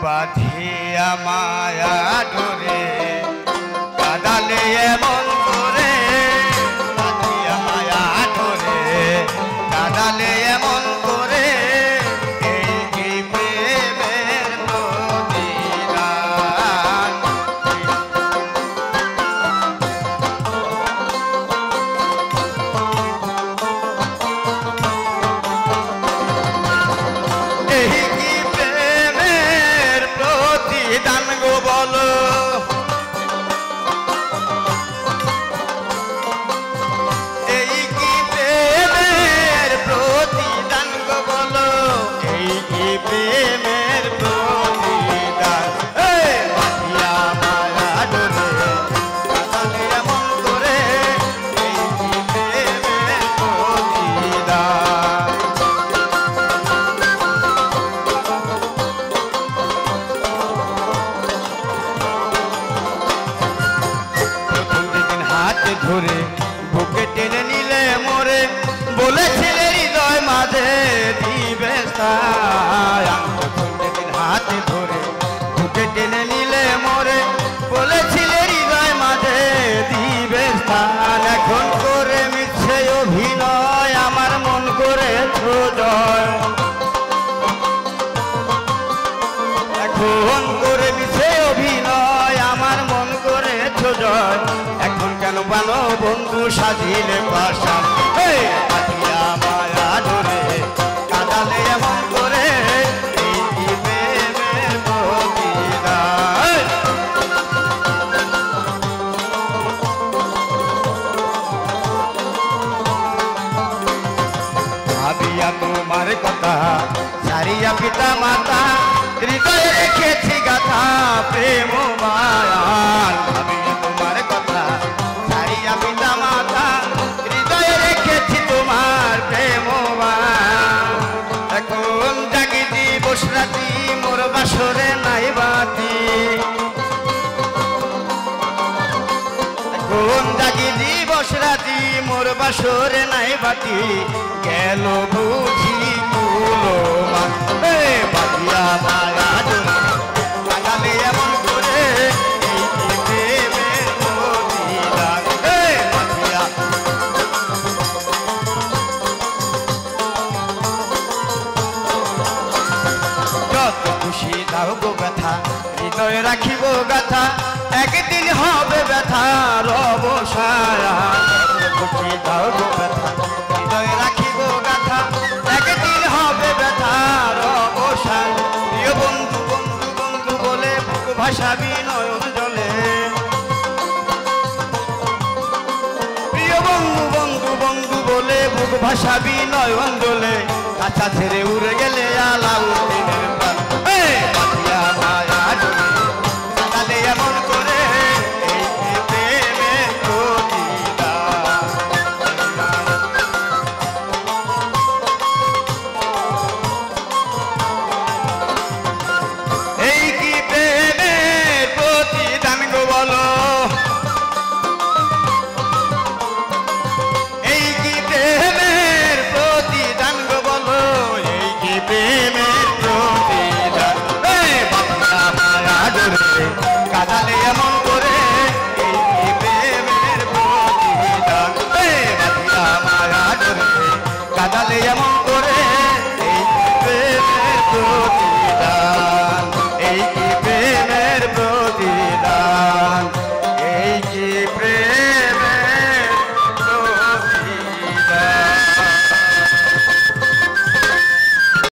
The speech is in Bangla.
বাঁধিয়া মায়া ডোরে কাদালে এমন করে বাঁধিয়া মায়া ডোরে কাদালে এমন করে এই কি প্রেমের প্রতিদান এই কি প্রেমের প্রতিদান গো বলো এই কি প্রেমের প্রতিদান গো বলো এই কি প্রেমের প্রতিদান বাঁধিয়া মায়া ডোরে কাদালে এমন করে এই কি প্রেমের প্রতিদান প্রথম যেদিন হাতে ধরে বুকে টেনে নিলে মোরে বলেছিলে হৃদয় মাঝে দিবে স্থান প্রথম যেদিন হাতে ধরে বুকে টেনে নিলে মোরে বলেছিলে হৃদয় মাঝে দিবে স্থান এখন করে মিছে অভিনয় আমার মন করেছ জয় এখন করে মিছে অভিনয় আমার মন করেছ জয় এখন কেন বানো বন্ধু সাজিলে পাশান বাঁধিয়া মায়া ডোরে কাদালে এমন করে এই কি প্রেমের প্রতিদান ভাবিয়া তোমার কথা সারিয়া পিতা মাতা হৃদয়ে রেখেছি গাথা প্রেম মায়ান ভাবিয়া তোমার কথা সারিয়া পিতা মাতা হৃদয়ে রেখেছি তোমার প্রেম মায়ান এখন জাগি দিবস রাতি মোর বাসরে নাই বাতি এখন জাগি দিবস রাতি মোর বাসরে নাই বাতি গেল বুঝি কুলো মান বাঁধিয়া মায়া ডোরে কাদালে এমন করে এই কি প্রেমের প্রতিদান বাঁধিয়া যত খুশি দাও গো ব্যথা হৃদয়ে রাখিব গাথা একদিন হবে ব্যথার অবসান যত খুশি দাও গো ব্যথা হৃদয়ে রাখিব গাথা একদিন হবে ব্যথার অবসান প্রিয় বন্ধু বন্ধু বন্ধু বলে বুক ভাসাবি নয়ন জলে প্রিয় বন্ধু বন্ধু বন্ধু বলে বুক ভাসাবি নয়ন জলে কাছা ছেড়ে উড়ে গেলে আলাউদ্দিনের প্রাণ বাঁধিয়া মায়া ডোরে কাদালে এমন করে এই কি প্রেমের প্রতিদান এই কি প্রেমের প্রতিদান গো বলো এই কি প্রেমের প্রতিদান গো বলো এই কি প্রেমের প্রতিদান বাঁধিয়া মায়া ডোরে কাদালে এমন করে এই কি প্রেমের প্রতিদান বাঁধিয়া মায়া ডোরে কাদালে এমন করে এই কি প্রেমের প্রতিদান এই কি প্রেমের প্রতিদান